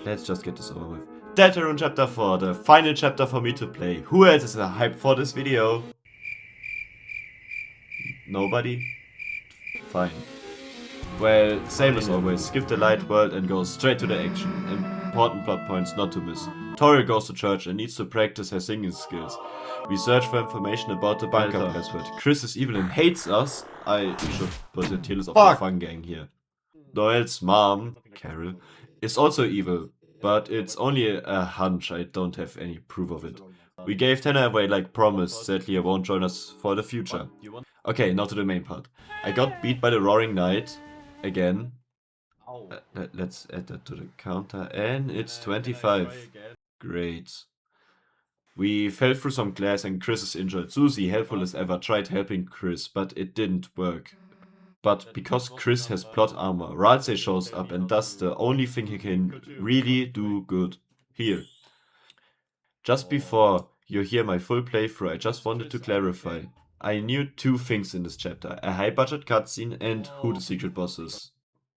let's just get this over with. Deltarune Chapter 4, the final chapter for me to play. Who else is hyped for this video? Nobody? Fine. Well, same as always, skip the light world and go straight to the action. Important plot points not to miss. Tori goes to church and needs to practice her singing skills. We search for information about the bunker password. Chris is evil and hates us. I should put the Tears of the Fun Gang here. Doyle's mom, Carol, is also evil, but it's only a hunch, I don't have any proof of it. We gave Tanner away like promised, sadly I won't join us for the future. Okay, now to the main part. I got beat by the Roaring Knight, again. Let's add that to the counter, and it's 25. Great. We fell through some glass and Chris is injured. Susie, helpful as ever, tried helping Chris, but it didn't work. But because Chris has plot armor, Ralsei shows up and does the only thing he can really do good. Heal. Just before you hear my full playthrough, I just wanted to clarify. I knew two things in this chapter, a high budget cutscene and who the secret boss is.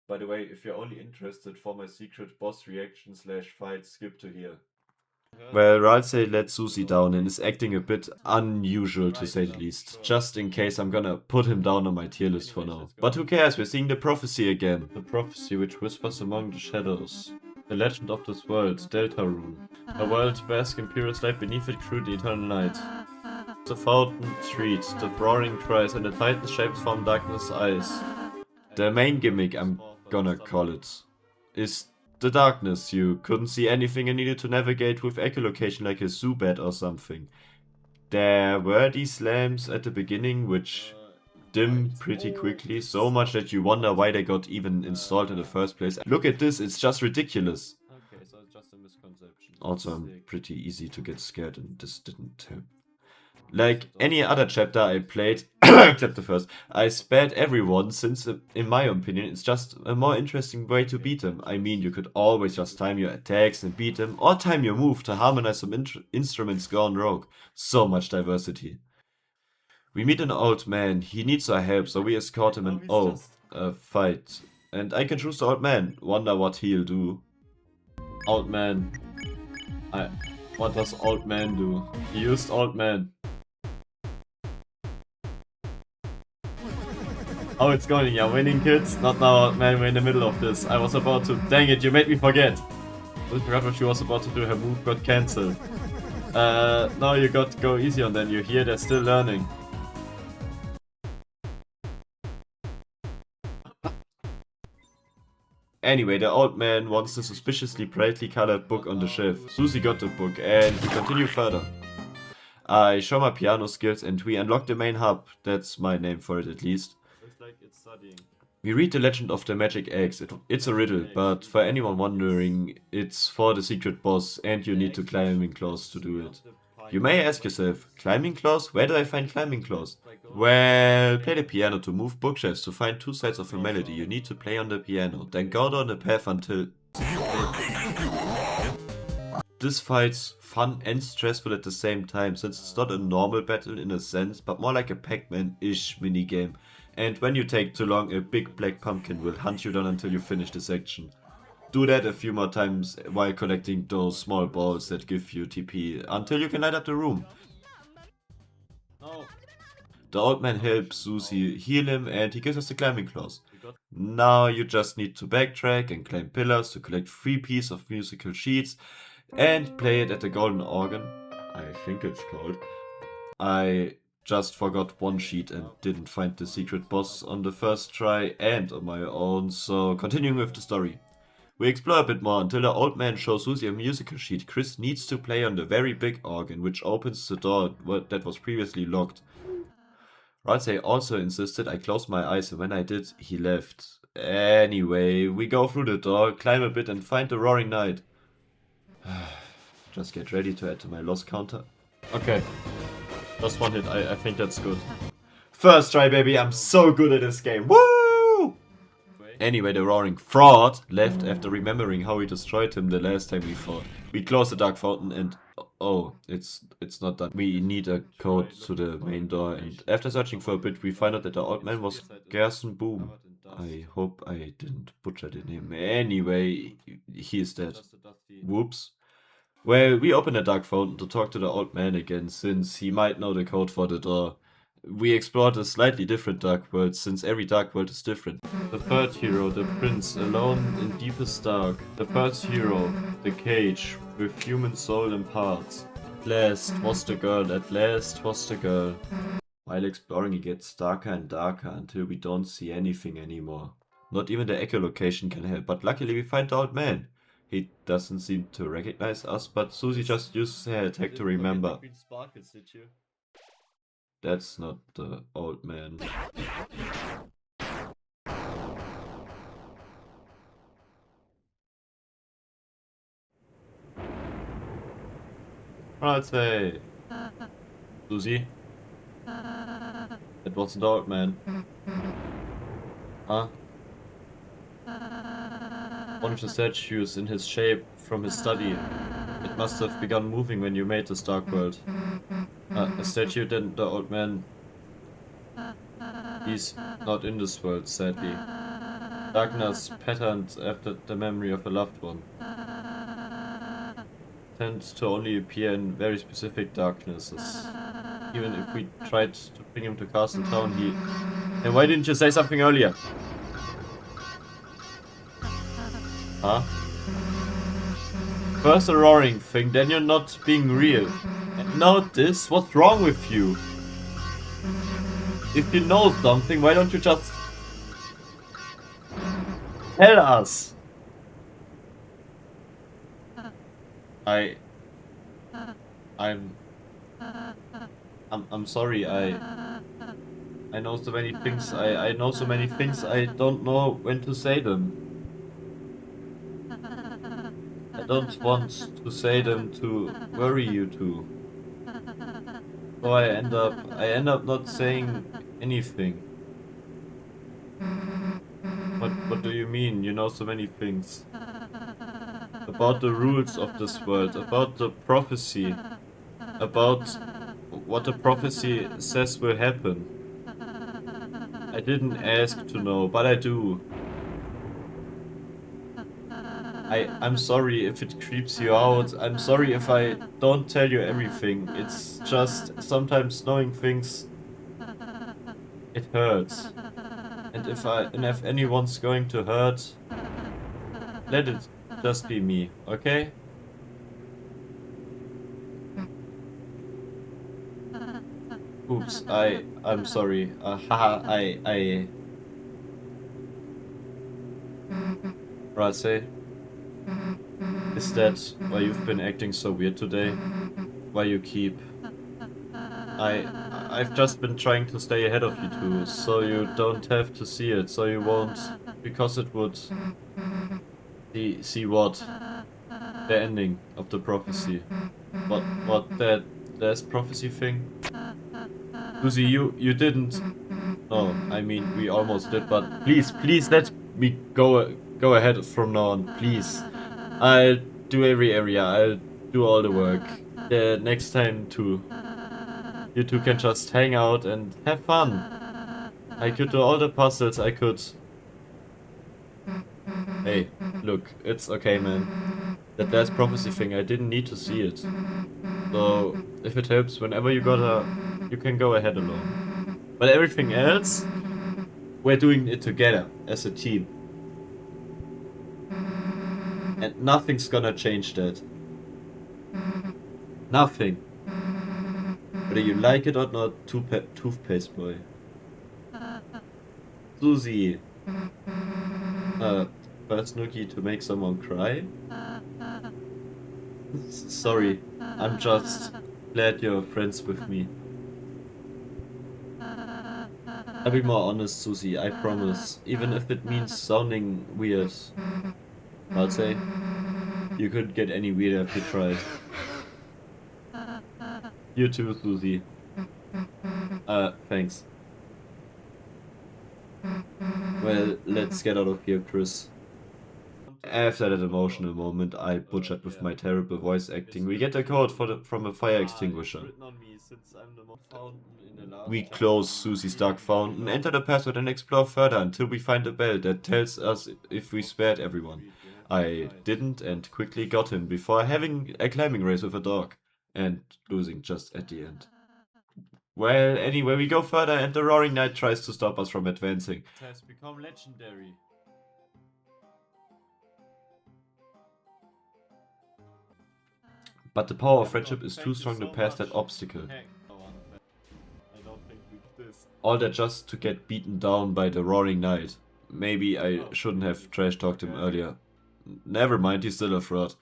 By the way, if you're only interested for my secret boss reaction / fight, skip to here. Well, Ralsei let Susie down and is acting a bit unusual to say the least. Just in case I'm gonna put him down on my tier list for now. But who cares, we're seeing the prophecy again. The prophecy which whispers among the shadows. The legend of this world, Deltarune. A world bask in purest light, beneath it grew the eternal night. The fountain street, the roaring cries, and the titan shapes from darkness' eyes. The main gimmick, I'm gonna call it, is the darkness. You couldn't see anything and needed to navigate with echolocation like a Zubat or something. There were these lamps at the beginning which dim pretty quickly, so much that you wonder why they got even installed in the first place. Look at this, it's just ridiculous. Okay, so it's just a misconception. Also, I'm pretty easy to get scared and this didn't help. Like any other chapter I played, except the first, I spared everyone since, in my opinion, it's just a more interesting way to beat them. I mean, you could always just time your attacks and beat them, or time your move to harmonize some instruments gone rogue. So much diversity. We meet an old man, he needs our help, so we escort him and a fight. And I can choose the old man, wonder what he'll do. Old man. What does old man do? He used old man. Oh, it's going, yeah, winning kids? Not now, man, we're in the middle of this. I was about to... Dang it, you made me forget! Whatever she was about to do, her move got cancelled. Now you got to go easy on them, you hear, they're still learning. Anyway, the old man wants the suspiciously brightly colored book on the shelf. Susie got the book, and we continue further. I show my piano skills and we unlock the main hub. That's my name for it at least. We read the legend of the magic eggs. It's a riddle, but for anyone wondering, it's for the secret boss and you need to climbing claws to do it. You may ask yourself, climbing claws? Where do I find climbing claws? Well, play the piano to move bookshelves. To find two sides of a melody, you need to play on the piano, then go down the path until... This fight's fun and stressful at the same time, since it's not a normal battle in a sense, but more like a Pac-Man-ish minigame. And when you take too long, a big black pumpkin will hunt you down until you finish the section. Do that a few more times while collecting those small balls that give you TP, until you can light up the room. The old man helps Susie heal him and he gives us the climbing claws. Now you just need to backtrack and climb pillars to collect 3 pieces of musical sheets and play it at the golden organ. I think it's called. I just forgot one sheet and didn't find the secret boss on the first try and on my own, so continuing with the story. We explore a bit more until the old man shows Susie a musical sheet. Chris needs to play on the very big organ, which opens the door that was previously locked. Ralsei also insisted I close my eyes, and when I did, he left. Anyway, we go through the door, climb a bit and find the Roaring Knight. Just get ready to add to my loss counter. Okay. Just one hit, I think that's good. First try, baby, I'm so good at this game. Woo! Anyway, the roaring fraud left after remembering how we destroyed him the last time we fought. We closed the dark fountain and... Oh, it's not done. We need a code to the main door, and after searching for a bit, we find out that the old man was Gerson Boom. I hope I didn't butcher the name. Anyway, he is dead. Whoops. Well, we open a dark fountain to talk to the old man again, since he might know the code for the door. We explored a slightly different dark world, since every dark world is different. The third hero, the prince, alone in deepest dark. The first hero, the cage, with human soul and parts. At last was the girl, at last was the girl. While exploring, it gets darker and darker until we don't see anything anymore. Not even the echolocation can help, but luckily we find the old man. He doesn't seem to recognize us, but Susie just uses her attack to remember. That's not the old man. I'd say... Susie? It wasn't the old man. Huh? One of the statues in his shape from his study. It must have begun moving when you made this dark world. A statue, then the old man. He's not in this world, sadly. Darkness patterned after the memory of a loved one. Tends to only appear in very specific darknesses. Even if we tried to bring him to Castle Town, he... Then why didn't you say something earlier? Huh? First a roaring thing, then you're not being real. And now this? What's wrong with you? If you know something, why don't you just... tell us? I'm sorry, I know so many things, I know so many things, I don't know when to say them. I don't want to say them to worry you two. So I end up not saying anything. What do you mean? You know so many things. About the rules of this world, about the prophecy, about what the prophecy says will happen. I didn't ask to know, but I do. I'm sorry if it creeps you out. I'm sorry if I don't tell you everything. It's just sometimes knowing things, it hurts. And if anyone's going to hurt, let it just be me, okay? Oops, I'm sorry. Right, is that why you've been acting so weird today? Why you keep... I've just been trying to stay ahead of you two, so you don't have to see it, so you won't... because it would... See what? The ending of the prophecy. What that last prophecy thing? Lucy, you didn't... No, I mean, we almost did, but please let me go ahead from now on, please. I'll do every area, I'll do all the work. The next time too. You two can just hang out and have fun. I could do all the puzzles I could. Hey, look, it's okay, man. That last prophecy thing, I didn't need to see it. So, if it helps, whenever you can go ahead alone. But everything else, we're doing it together, as a team. And nothing's gonna change that. Nothing. Whether you like it or not, toothpaste boy. Susie. First nookie to make someone cry? Sorry, I'm just glad you're friends with me. I'll be more honest, Susie, I promise. Even if it means sounding weird. I'll say, you couldn't get any weirder if you tried. You too, Susie. Thanks. Well, let's get out of here, Chris. After that emotional moment I butchered with my terrible voice acting, we get a code from a fire extinguisher. We close Susie's dark fountain, enter the password and explore further until we find a bell that tells us if we spared everyone. I didn't and quickly got him before having a climbing race with a dog and losing just at the end. Well, anyway, we go further and the Roaring Knight tries to stop us from advancing. It has become legendary. But the power of friendship is too strong to pass that obstacle. All that just to get beaten down by the Roaring Knight. Maybe I shouldn't have trash talked him earlier. Never mind, he's still a fraud.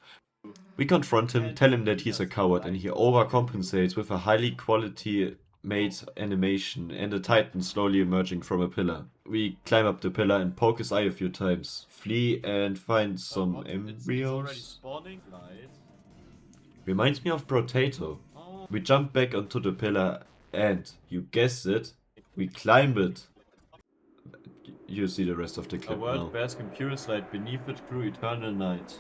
We confront him, tell him that he's a coward, and he overcompensates with a highly quality made animation and a titan slowly emerging from a pillar. We climb up the pillar and poke his eye a few times, flee and find some embryos. Reminds me of Potato. We jump back onto the pillar and, you guessed it, we climb it. You see the rest of the clip now. A world basks in purest light, beneath it grew eternal night.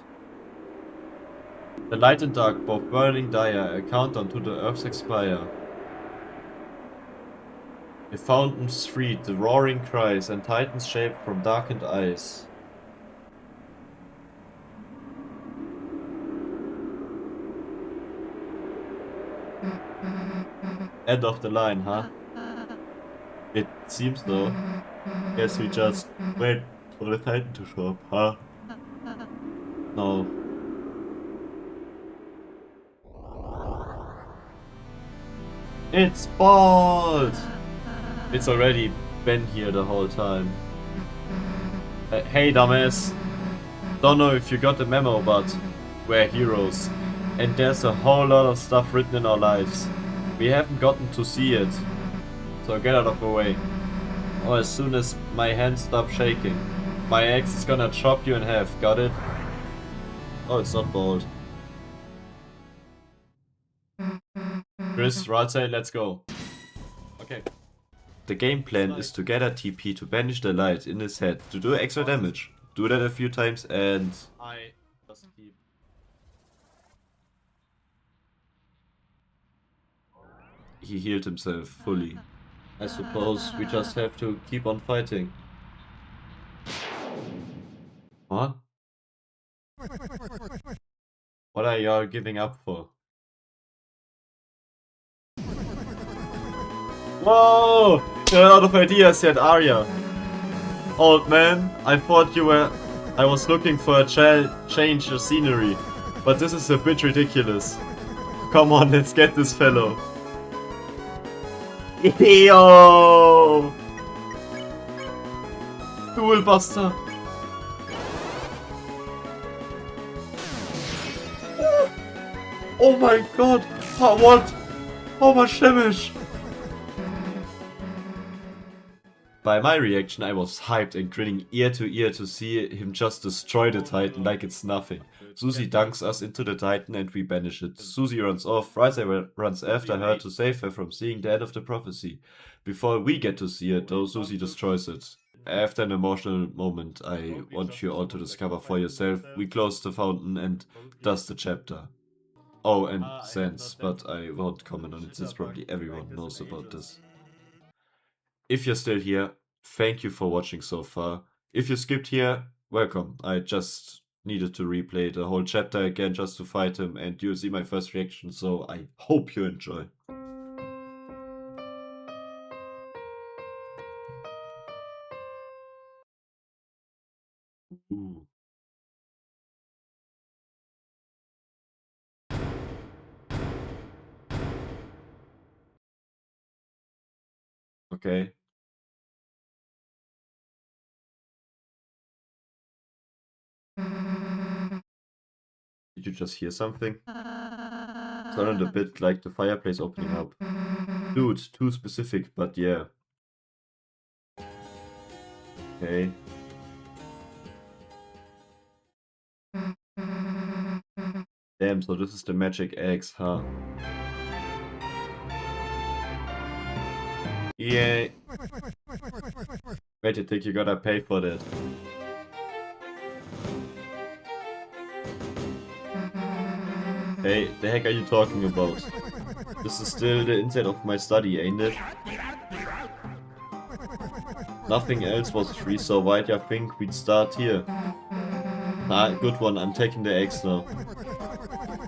The light and dark, both burning dire, a countdown to the earth's expire. The fountains freed, the roaring cries, and titans shaped from darkened eyes. End of the line, huh? It seems though. Guess we just wait for the titan to show up, huh? No. It's bald! It's already been here the whole time. Hey dumbass. Don't know if you got the memo, but we're heroes. And there's a whole lot of stuff written in our lives. We haven't gotten to see it. So get out of the way. Or as soon as my hands stop shaking. My axe is gonna chop you in half, got it? Oh, it's not bald. Chris, right side, let's go. Okay. The game plan is to gather TP to banish the light in his head to do extra damage. Do that a few times and... He healed himself fully. I suppose we just have to keep on fighting. What? What are y'all giving up for? Whoa! You're out of ideas yet, are ya? Old man, I thought you were... I was looking for a change of scenery. But this is a bit ridiculous. Come on, let's get this fellow. Yo! Duel Buster! Oh my god! What? How much damage? By my reaction, I was hyped and grinning ear to ear to see him just destroy the Titan like it's nothing. Susie dunks us into the Titan and we banish it. Susie runs off, Ryza runs after her to save her from seeing the end of the prophecy. Before we get to see it though, Susie destroys it. After an emotional moment I want you all to discover for yourself, we close the fountain and dust the chapter. Oh, and Sense, but I won't comment on it since probably everyone knows about this. If you're still here, thank you for watching so far. If you skipped here, welcome. I just needed to replay the whole chapter again just to fight him and you'll see my first reaction, so I hope you enjoy. Ooh. Okay. Did you just hear something? Sounded a bit like the fireplace opening up. Dude, too specific, but yeah. Okay. Damn, so this is the magic eggs, huh? Yay! Wait, I think you gotta pay for that. Hey, the heck are you talking about? This is still the inside of my study, ain't it? Nothing else was free, so why'd you think we'd start here? Ah, good one. I'm taking the eggs now.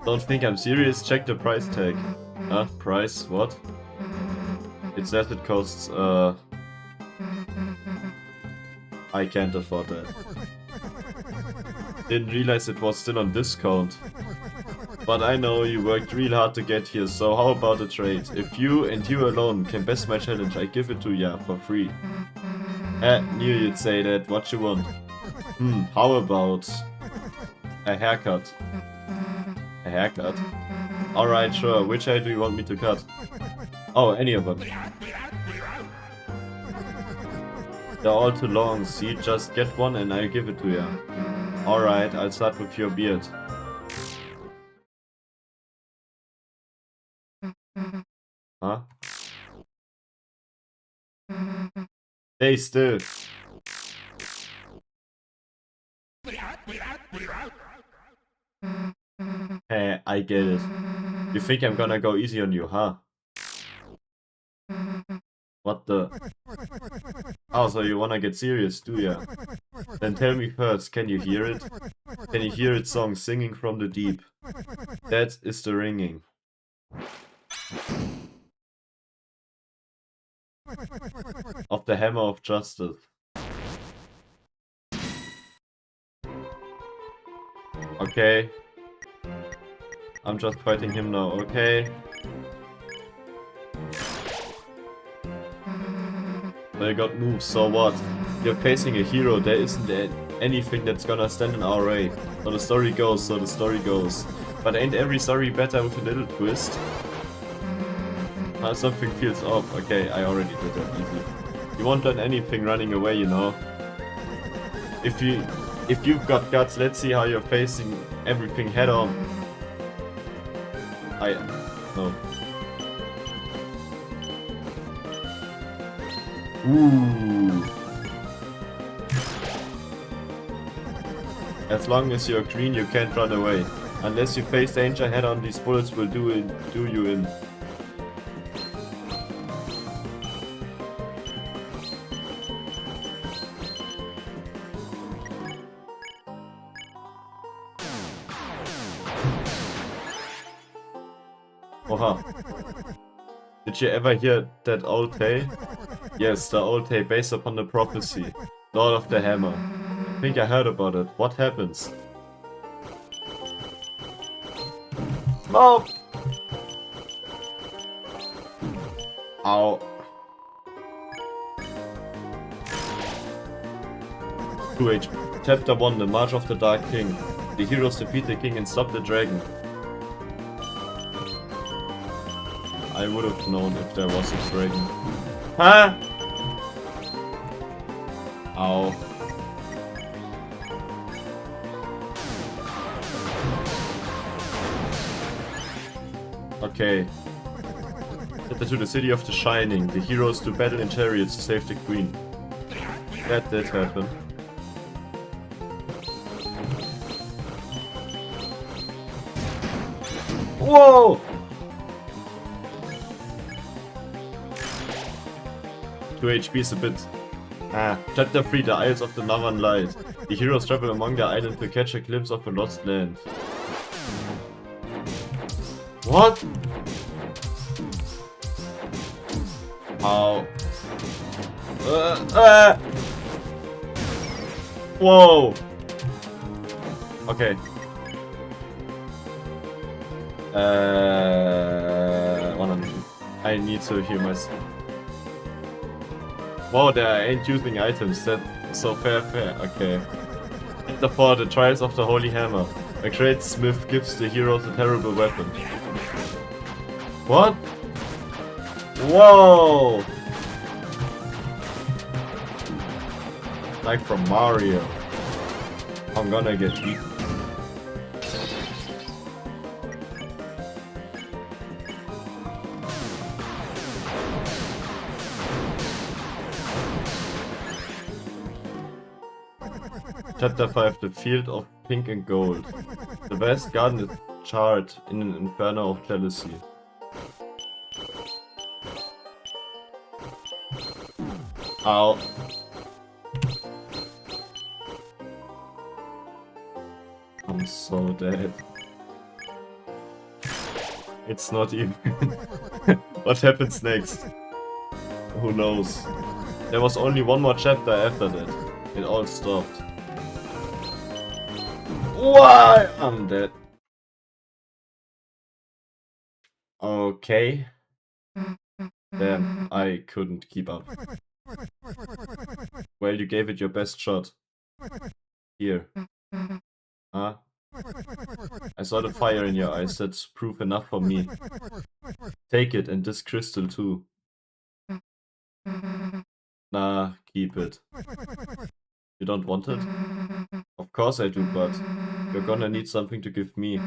Don't think I'm serious. Check the price tag. Huh? Price? What? It says it costs, I can't afford that. Didn't realize it was still on discount. But I know you worked real hard to get here, so how about a trade? If you and you alone can best my challenge, I give it to ya for free. Knew you'd say that. What you want? How about a haircut? A haircut? Alright, sure. Which hair do you want me to cut? Oh, any of them. They're all too long, see? Just get one and I'll give it to ya. Alright, I'll start with your beard. Huh? Stay still. Hey, I get it. You think I'm gonna go easy on you, huh? What the? Oh, so you wanna get serious, do ya? Then tell me first, can you hear it? Can you hear its song singing from the deep? That is the ringing of the hammer of justice. Okay. I'm just fighting him now, okay? I got moves, so what? You're facing a hero, there isn't anything that's gonna stand in our way. So the story goes, so the story goes. But ain't every story better with a little twist? Something feels off. Okay, I already did that easy. You won't learn anything running away, you know. If you've got guts, let's see how you're facing everything head on. No. Ooh. As long as you're green, you can't run away. Unless you face danger head on, these bullets will do you in. Oha. Did you ever hear that old tale? Yes, the old tale based upon the prophecy. Lord of the Hammer. I think I heard about it. What happens? No! Ow. 2 HP. Chapter 1, The March of the Dark King. The heroes defeat the king and stop the dragon. I would have known if there was a dragon. Huh? Ow. Okay. Get to the city of the Shining. The heroes do battle in chariots to save the queen. That did happen. Whoa! 2 HP is a bit... Chapter 3, The Isles of the Northern Light. The heroes travel among the islands to catch a glimpse of a lost land. What? How? Whoa! Okay. I need to heal myself. Wow, they ain't using items. That's so fair. Okay. Chapter 4, The Trials of the Holy Hammer. A great smith gives the heroes a terrible weapon. What? Whoa! Like from Mario. I'm gonna get beaten. Chapter 5, The Field of Pink and Gold. The vast garden is charred in an inferno of jealousy. Ow. so dead. It's not even... What happens next? Who knows? There was only one more chapter after that. It all stopped. Why? I'm dead. Okay. Damn, I couldn't keep up. Well, you gave it your best shot. Here. Huh? I saw the fire in your eyes. That's proof enough for me. Take it, and this crystal too. Nah, keep it. You don't want it? Of course I do, but you're gonna need something to give me.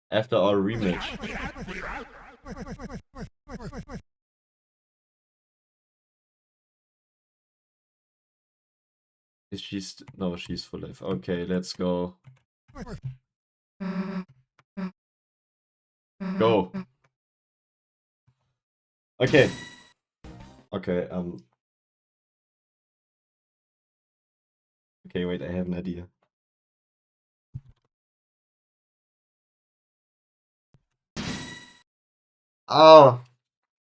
After our rematch. Is she no, she's full life. Okay, let's go. Go. Okay. Okay, okay, wait, I have an idea. Oh,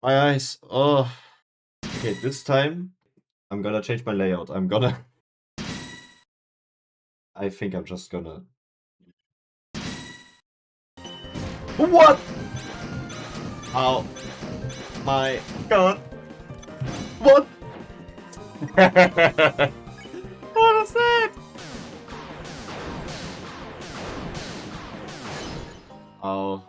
my eyes. Oh. Okay, this time I'm gonna change my layout. I think I'm just gonna... What? Oh my god. What? What was that? Oh.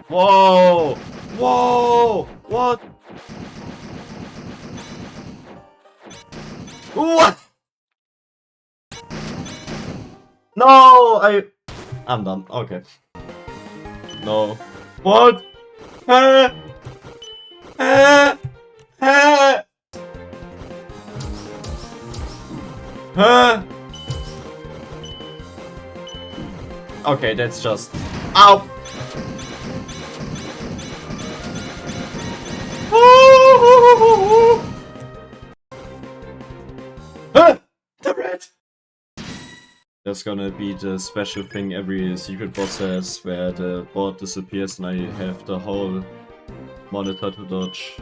Whoa! Whoa! What? What? No! I'm done. Okay. No. What? Huh? Huh? Huh? Huh? Okay, that's just... Ow! Huh? The rat! There's gonna be the special thing every secret boss has, where the board disappears and I have the whole monitor to dodge.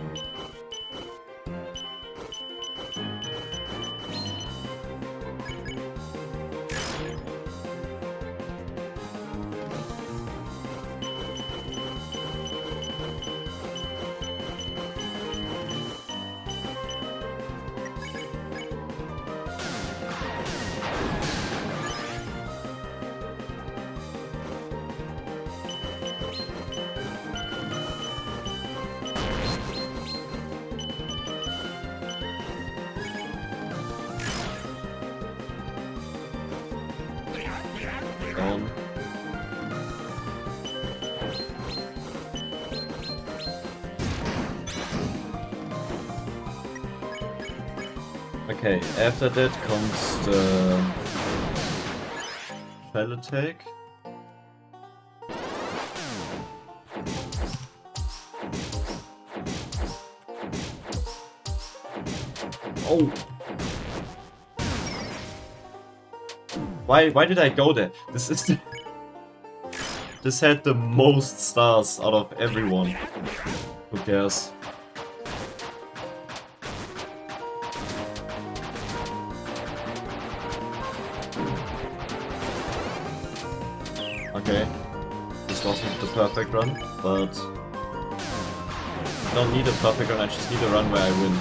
Down. Okay, after that comes the shell attack. Oh! Why did I go there? This is the... This had the most stars out of everyone. Who cares? Okay. This wasn't the perfect run, but... I don't need a perfect run, I just need a run where I win.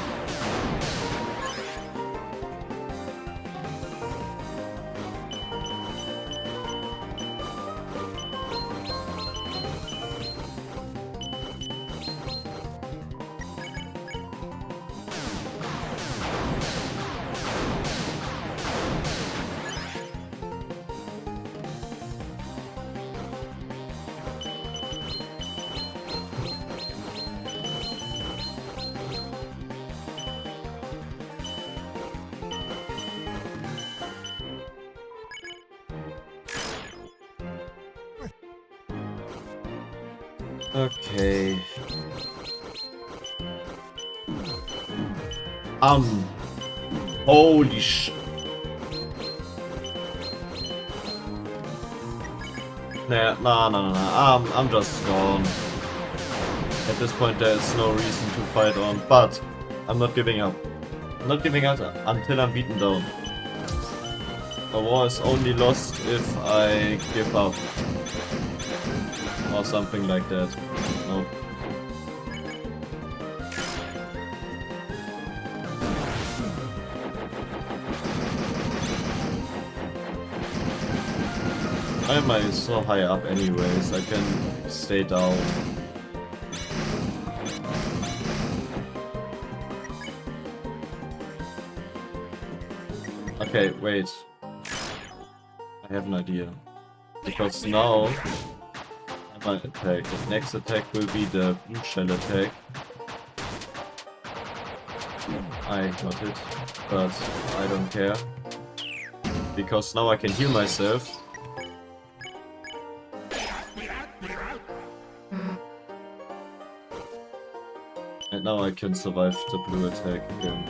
Okay. Holy sh... Nah. I'm just gone. At this point, there is no reason to fight on, but I'm not giving up. I'm not giving up until I'm beaten down. A war is only lost if I give up. Or something like that. Nope. Why am I so high up anyways? I can stay down. Okay, wait. I have an idea. Because now I might attack. The next attack will be the blue shell attack. I got it, but I don't care. Because now I can heal myself. And now I can survive the blue attack again.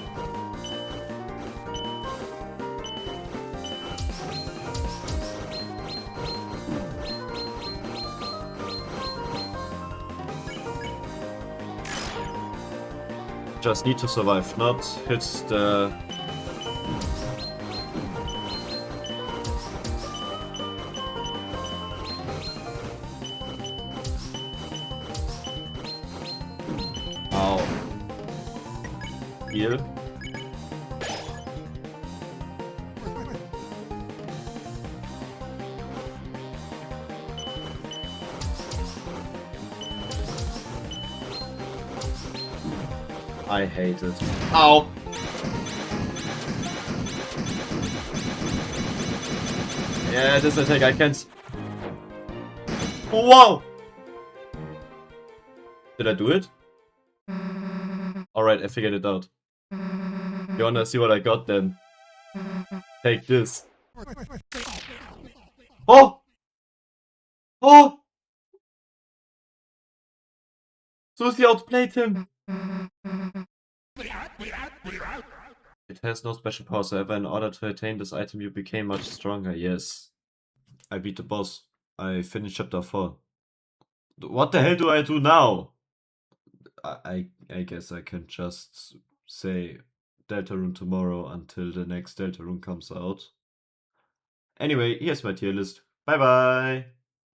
Just need to survive, not hit the... Ow. Heal. I hate it. Ow! Yeah, this attack I can't... Whoa! Did I do it? Alright, I figured it out. You wanna see what I got then? Take this. Oh! Oh! Susie outplayed him! It has no special powers, however, in order to attain this item you became much stronger. Yes. I beat the boss. I finished chapter 4. What the hell do I do now? I guess I can just say Deltarune tomorrow until the next Deltarune comes out. Anyway, here's my tier list. Bye bye!